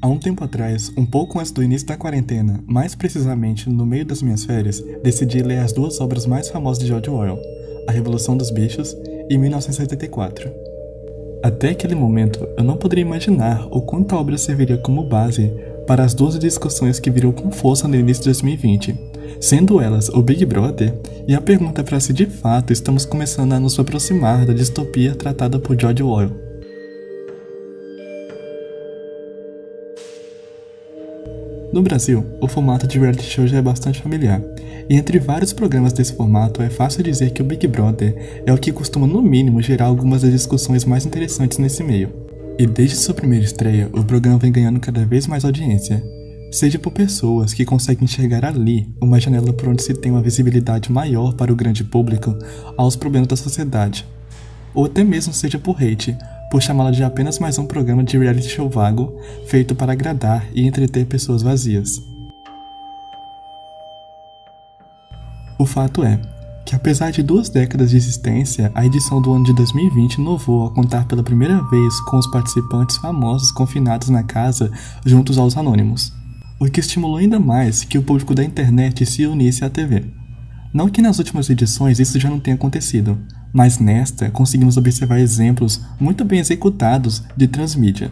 Há um tempo atrás, um pouco antes do início da quarentena, mais precisamente no meio das minhas férias, decidi ler as duas obras mais famosas de George Orwell, A Revolução dos Bichos e 1984. Até aquele momento, eu não poderia imaginar o quanto a obra serviria como base para as duas discussões que viriam com força no início de 2020, sendo elas o Big Brother e a pergunta para se de fato estamos começando a nos aproximar da distopia tratada por George Orwell. No Brasil, o formato de reality show já é bastante familiar, e entre vários programas desse formato é fácil dizer que o Big Brother é o que costuma no mínimo gerar algumas das discussões mais interessantes nesse meio. E desde sua primeira estreia, o programa vem ganhando cada vez mais audiência, seja por pessoas que conseguem enxergar ali uma janela por onde se tem uma visibilidade maior para o grande público aos problemas da sociedade, ou até mesmo seja por hate, por chamá-la de apenas mais um programa de reality show vago, feito para agradar e entreter pessoas vazias. O fato é que, apesar de 2 décadas de existência, a edição do ano de 2020 inovou ao contar pela primeira vez com os participantes famosos confinados na casa juntos aos anônimos, o que estimulou ainda mais que o público da internet se unisse à TV. Não que nas últimas edições isso já não tenha acontecido, mas nesta conseguimos observar exemplos muito bem executados de transmídia.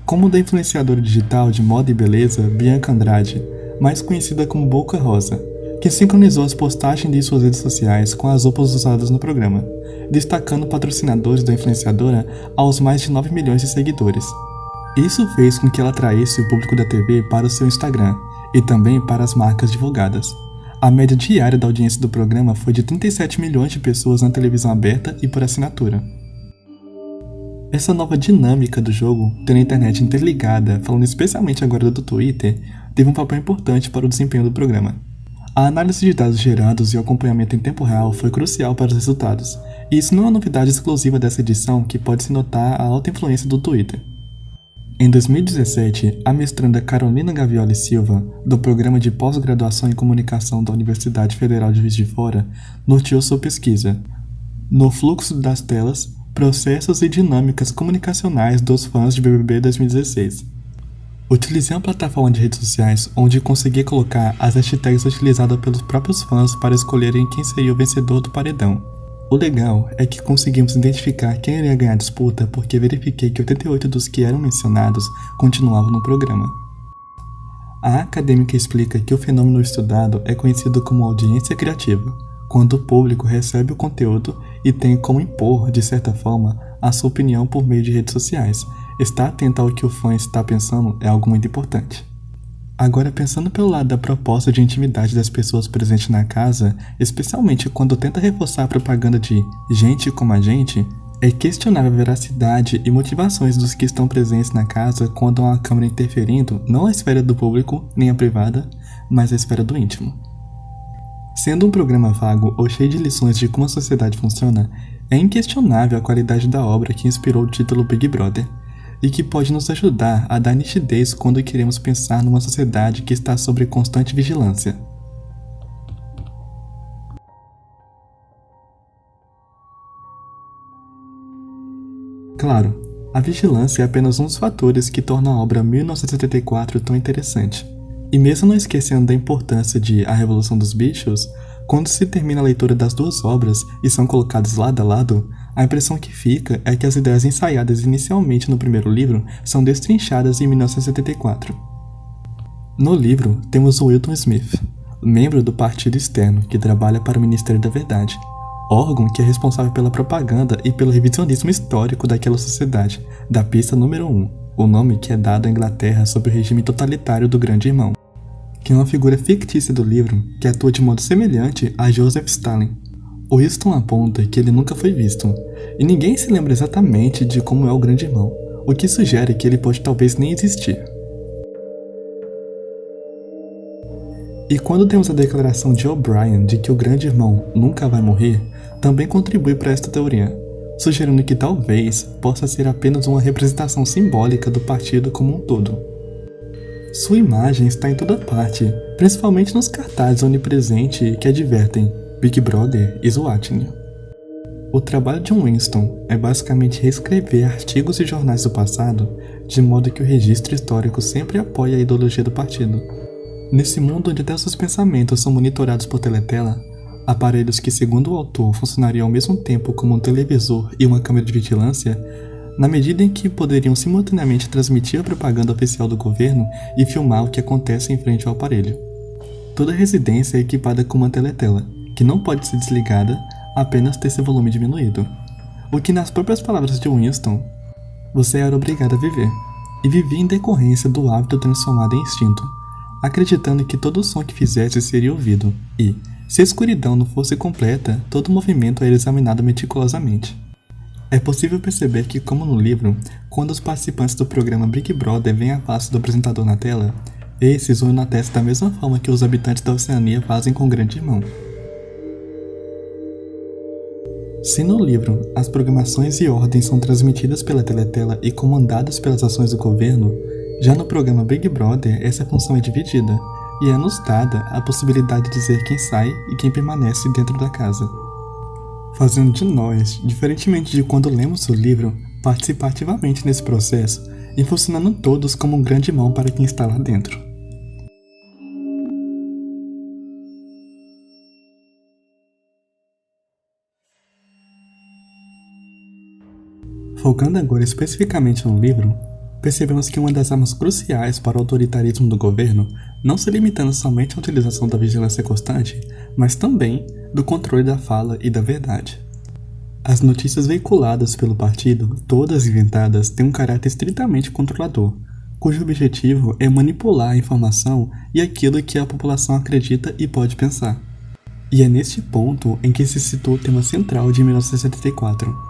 Como o da influenciadora digital de moda e beleza Bianca Andrade, mais conhecida como Boca Rosa, que sincronizou as postagens de suas redes sociais com as roupas usadas no programa, destacando patrocinadores da influenciadora aos mais de 9 milhões de seguidores. Isso fez com que ela atraísse o público da TV para o seu Instagram e também para as marcas divulgadas. A média diária da audiência do programa foi de 37 milhões de pessoas na televisão aberta e por assinatura. Essa nova dinâmica do jogo, tendo a internet interligada, falando especialmente agora do Twitter, teve um papel importante para o desempenho do programa. A análise de dados gerados e o acompanhamento em tempo real foi crucial para os resultados, e isso não é uma novidade exclusiva dessa edição que pode-se notar a alta influência do Twitter. Em 2017, a mestranda Carolina Gavioli Silva, do Programa de Pós-Graduação em Comunicação da Universidade Federal de Juiz de Fora, norteou sua pesquisa no fluxo das telas, processos e dinâmicas comunicacionais dos fãs de BBB 2016. Utilizei uma plataforma de redes sociais onde conseguia colocar as hashtags utilizadas pelos próprios fãs para escolherem quem seria o vencedor do paredão. O legal é que conseguimos identificar quem iria ganhar a disputa porque verifiquei que 88 dos que eram mencionados continuavam no programa. A acadêmica explica que o fenômeno estudado é conhecido como audiência criativa, quando o público recebe o conteúdo e tem como impor, de certa forma, a sua opinião por meio de redes sociais. Estar atento ao que o fã está pensando é algo muito importante. Agora, pensando pelo lado da proposta de intimidade das pessoas presentes na casa, especialmente quando tenta reforçar a propaganda de gente como a gente, é questionável a veracidade e motivações dos que estão presentes na casa quando há uma câmera interferindo não a esfera do público, nem a privada, mas a esfera do íntimo. Sendo um programa vago ou cheio de lições de como a sociedade funciona, é inquestionável a qualidade da obra que inspirou o título Big Brother, e que pode nos ajudar a dar nitidez quando queremos pensar numa sociedade que está sob constante vigilância. Claro, a vigilância é apenas um dos fatores que torna a obra 1984 tão interessante. E mesmo não esquecendo da importância de A Revolução dos Bichos, quando se termina a leitura das 2 obras e são colocadas lado a lado, a impressão que fica é que as ideias ensaiadas inicialmente no primeiro livro são destrinchadas em 1974. No livro, temos o Wilton Smith, membro do Partido Externo que trabalha para o Ministério da Verdade, órgão que é responsável pela propaganda e pelo revisionismo histórico daquela sociedade, da pista número 1, o nome que é dado à Inglaterra sob o regime totalitário do Grande Irmão, que é uma figura fictícia do livro que atua de modo semelhante a Joseph Stalin. O Winston aponta que ele nunca foi visto, e ninguém se lembra exatamente de como é o Grande Irmão, o que sugere que ele pode talvez nem existir. E quando temos a declaração de O'Brien de que o Grande Irmão nunca vai morrer, também contribui para esta teoria, sugerindo que talvez possa ser apenas uma representação simbólica do partido como um todo. Sua imagem está em toda parte, principalmente nos cartazes onipresentes que advertem Big Brother is watching you. O trabalho de Winston é basicamente reescrever artigos de jornais do passado de modo que o registro histórico sempre apoia a ideologia do partido. Nesse mundo onde até seus pensamentos são monitorados por teletela, aparelhos que, segundo o autor, funcionariam ao mesmo tempo como um televisor e uma câmera de vigilância, na medida em que poderiam simultaneamente transmitir a propaganda oficial do governo e filmar o que acontece em frente ao aparelho. Toda residência é equipada com uma teletela, que não pode ser desligada, apenas ter seu volume diminuído. O que, nas próprias palavras de Winston, você era obrigado a viver, e vivia em decorrência do hábito transformado em instinto, acreditando que todo som que fizesse seria ouvido, e, se a escuridão não fosse completa, todo movimento era examinado meticulosamente. É possível perceber que, como no livro, quando os participantes do programa Big Brother veem a face do apresentador na tela, esses o enaltecem da mesma forma que os habitantes da Oceania fazem com o Grande Irmão. Se no livro as programações e ordens são transmitidas pela teletela e comandadas pelas ações do governo, já no programa Big Brother essa função é dividida, e é-nos dada a possibilidade de dizer quem sai e quem permanece dentro da casa, fazendo de nós, diferentemente de quando lemos o livro, participar ativamente nesse processo e funcionando todos como um grande irmão para quem está lá dentro. Focando agora especificamente no livro, percebemos que uma das armas cruciais para o autoritarismo do governo não se limitando somente à utilização da vigilância constante, mas também do controle da fala e da verdade. As notícias veiculadas pelo partido, todas inventadas, têm um caráter estritamente controlador, cujo objetivo é manipular a informação e aquilo que a população acredita e pode pensar. E é neste ponto em que se situa o tema central de 1974.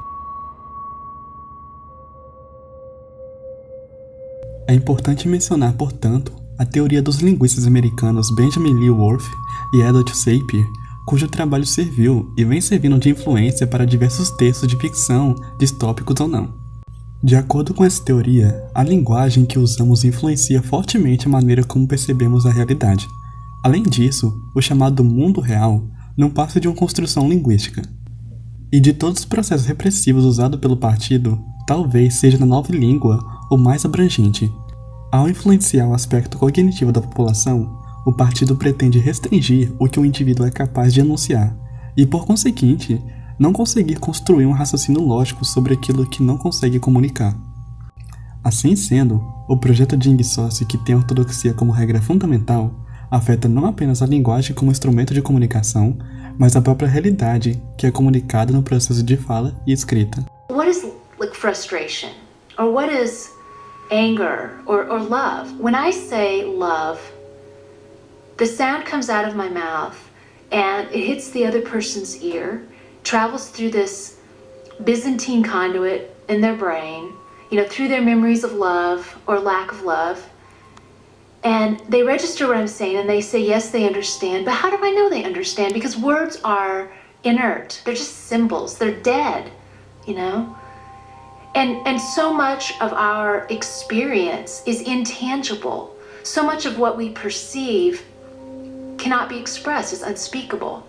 É importante mencionar, portanto, a teoria dos linguistas americanos Benjamin Lee Whorf e Edward Sapir, cujo trabalho serviu e vem servindo de influência para diversos textos de ficção, distópicos ou não. De acordo com essa teoria, a linguagem que usamos influencia fortemente a maneira como percebemos a realidade. Além disso, o chamado mundo real não passa de uma construção linguística. E de todos os processos repressivos usados pelo partido, talvez seja na nova língua o mais abrangente. Ao influenciar o aspecto cognitivo da população, o partido pretende restringir o que o indivíduo é capaz de enunciar e, por conseguinte, não conseguir construir um raciocínio lógico sobre aquilo que não consegue comunicar. Assim sendo, o projeto de Ingsource, que tem a ortodoxia como regra fundamental, afeta não apenas a linguagem como instrumento de comunicação, mas a própria realidade que é comunicada no processo de fala e escrita. What is like frustration? Or what is anger or love? When I say love, the sound comes out of my mouth and it hits the other person's ear, travels through this Byzantine conduit in their brain, through their memories of love or lack of love. And they register what I'm saying and they say, yes, they understand. But how do I know they understand? Because words are inert. They're just symbols. They're dead, And so much of our experience is intangible. So much of what we perceive cannot be expressed, it's unspeakable.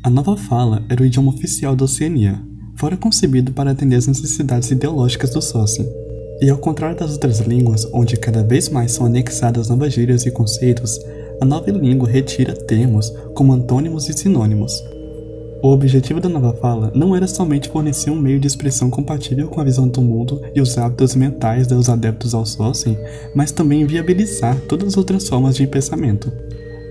A nova fala era o idioma oficial da Oceania, fora concebido para atender às necessidades ideológicas do sócio. E ao contrário das outras línguas, onde cada vez mais são anexadas novas gírias e conceitos, a nova língua retira termos como antônimos e sinônimos. O objetivo da nova fala não era somente fornecer um meio de expressão compatível com a visão do mundo e os hábitos mentais dos adeptos ao Sócio, mas também viabilizar todas as outras formas de pensamento.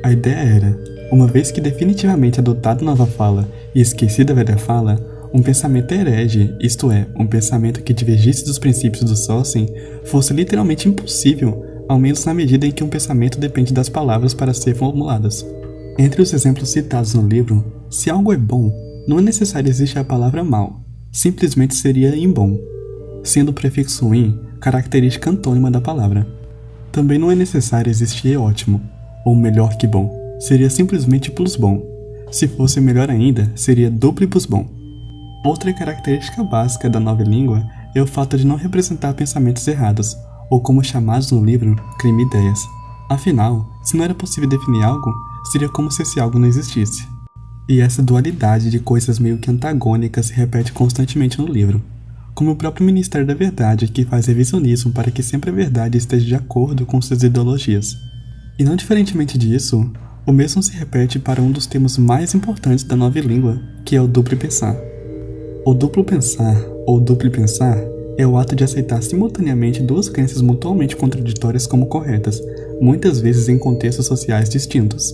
A ideia era, uma vez que definitivamente adotada a nova fala e esquecida a velha fala, um pensamento herege, isto é, um pensamento que divergisse dos princípios do Sócio, fosse literalmente impossível, ao menos na medida em que um pensamento depende das palavras para ser formuladas. Entre os exemplos citados no livro, se algo é bom, não é necessário existir a palavra mal, simplesmente seria imbom, sendo o prefixo in característica antônima da palavra. Também não é necessário existir ótimo, ou melhor que bom, seria simplesmente plus bom. Se fosse melhor ainda, seria duplibus bom. Outra característica básica da nova língua é o fato de não representar pensamentos errados, ou como chamados no livro, crime-ideias. Afinal, se não era possível definir algo, seria como se esse algo não existisse. E essa dualidade de coisas meio que antagônicas se repete constantemente no livro. como o próprio Ministério da Verdade, que faz revisionismo para que sempre a verdade esteja de acordo com suas ideologias. E não diferentemente disso, o mesmo se repete para um dos temas mais importantes da nova língua, que é o duplo pensar. O duplo pensar, ou duplo pensar, é o ato de aceitar simultaneamente duas crenças mutuamente contraditórias como corretas, muitas vezes em contextos sociais distintos.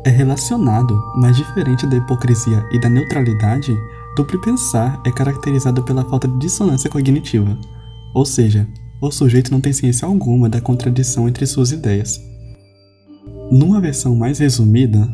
É relacionado, mas diferente da hipocrisia e da neutralidade, duplo pensar é caracterizado pela falta de dissonância cognitiva, ou seja, o sujeito não tem ciência alguma da contradição entre suas ideias. Numa versão mais resumida,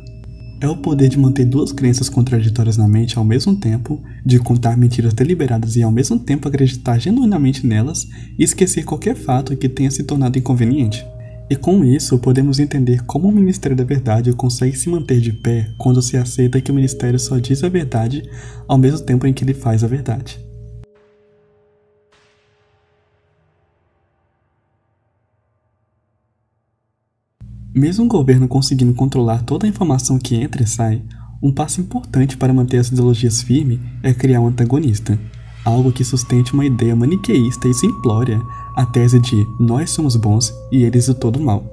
é o poder de manter duas crenças contraditórias na mente ao mesmo tempo, de contar mentiras deliberadas e ao mesmo tempo acreditar genuinamente nelas e esquecer qualquer fato que tenha se tornado inconveniente. E com isso, podemos entender como o Ministério da Verdade consegue se manter de pé quando se aceita que o Ministério só diz a verdade ao mesmo tempo em que ele faz a verdade. Mesmo o governo conseguindo controlar toda a informação que entra e sai, um passo importante para manter as ideologias firmes é criar um antagonista, algo que sustente uma ideia maniqueísta e simplória, a tese de nós somos bons e eles o todo mal.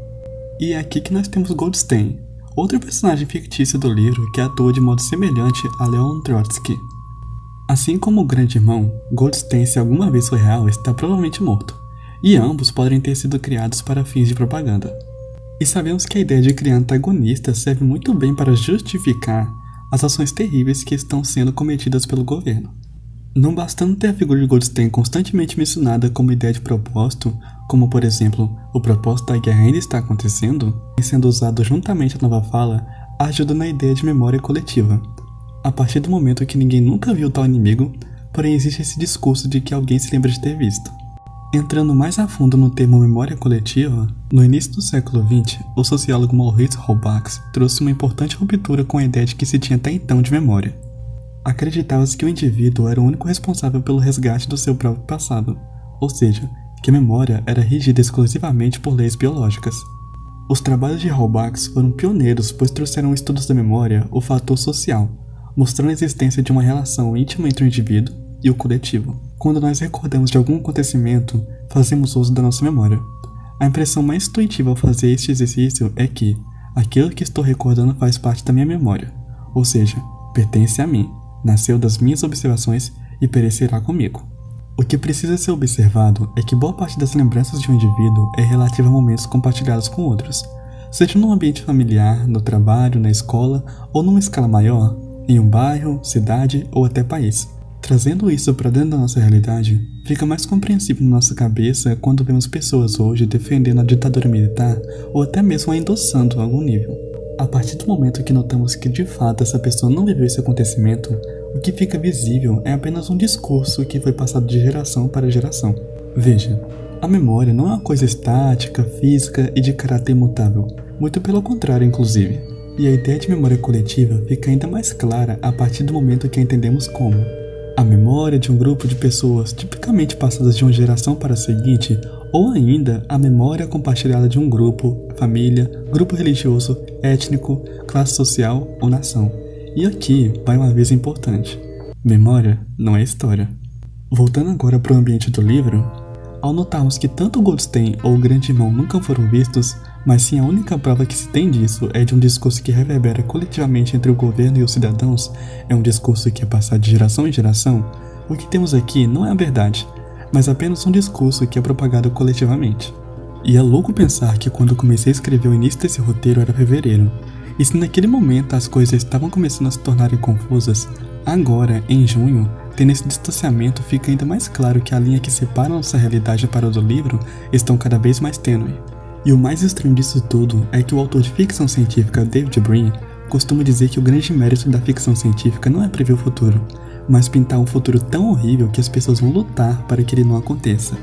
E é aqui que nós temos Goldstein, outro personagem fictício do livro que atua de modo semelhante a Leon Trotsky. Assim como o grande irmão, Goldstein, se alguma vez foi real, está provavelmente morto, e ambos podem ter sido criados para fins de propaganda. E sabemos que a ideia de criar antagonistas serve muito bem para justificar as ações terríveis que estão sendo cometidas pelo governo. Não bastando ter a figura de Goldstein constantemente mencionada como ideia de propósito, como por exemplo, o propósito da guerra ainda está acontecendo, e sendo usado juntamente à nova fala, ajuda na ideia de memória coletiva. A partir do momento que ninguém nunca viu tal inimigo, porém existe esse discurso de que alguém se lembra de ter visto. Entrando mais a fundo no termo memória coletiva, no início do século XX, o sociólogo Maurice Rollbach trouxe uma importante ruptura com a ideia de que se tinha até então de memória. Acreditava-se que o indivíduo era o único responsável pelo resgate do seu próprio passado, ou seja, que a memória era regida exclusivamente por leis biológicas. Os trabalhos de Rollbach foram pioneiros, pois trouxeram estudos da memória o fator social, mostrando a existência de uma relação íntima entre o indivíduo e o coletivo. Quando nós recordamos de algum acontecimento, fazemos uso da nossa memória. A impressão mais intuitiva ao fazer este exercício é que aquilo que estou recordando faz parte da minha memória, ou seja, pertence a mim, nasceu das minhas observações e perecerá comigo. O que precisa ser observado é que boa parte das lembranças de um indivíduo é relativa a momentos compartilhados com outros, seja num ambiente familiar, no trabalho, na escola ou numa escala maior, em um bairro, cidade ou até país. Trazendo isso para dentro da nossa realidade, fica mais compreensível na nossa cabeça quando vemos pessoas hoje defendendo a ditadura militar ou até mesmo a endossando a algum nível. A partir do momento que notamos que de fato essa pessoa não viveu esse acontecimento, o que fica visível é apenas um discurso que foi passado de geração para geração. Veja, a memória não é uma coisa estática, física e de caráter imutável, muito pelo contrário inclusive. E a ideia de memória coletiva fica ainda mais clara a partir do momento que a entendemos como a memória de um grupo de pessoas tipicamente passadas de uma geração para a seguinte, ou ainda a memória compartilhada de um grupo, família, grupo religioso, étnico, classe social ou nação. E aqui vai um aviso importante: memória não é história. Voltando agora para o ambiente do livro, ao notarmos que tanto Goldstein ou o Grande Irmão nunca foram vistos, mas sim a única prova que se tem disso é de um discurso que reverbera coletivamente entre o governo e os cidadãos, é um discurso que é passado de geração em geração, o que temos aqui não é a verdade, mas apenas um discurso que é propagado coletivamente. E é louco pensar que quando comecei a escrever o início desse roteiro era fevereiro, e se naquele momento as coisas estavam começando a se tornarem confusas, agora, em junho, tendo esse distanciamento, fica ainda mais claro que a linha que separa nossa realidade para a do livro estão cada vez mais tênue. E o mais estranho disso tudo é que o autor de ficção científica David Brin costuma dizer que o grande mérito da ficção científica não é prever o futuro, mas pintar um futuro tão horrível que as pessoas vão lutar para que ele não aconteça.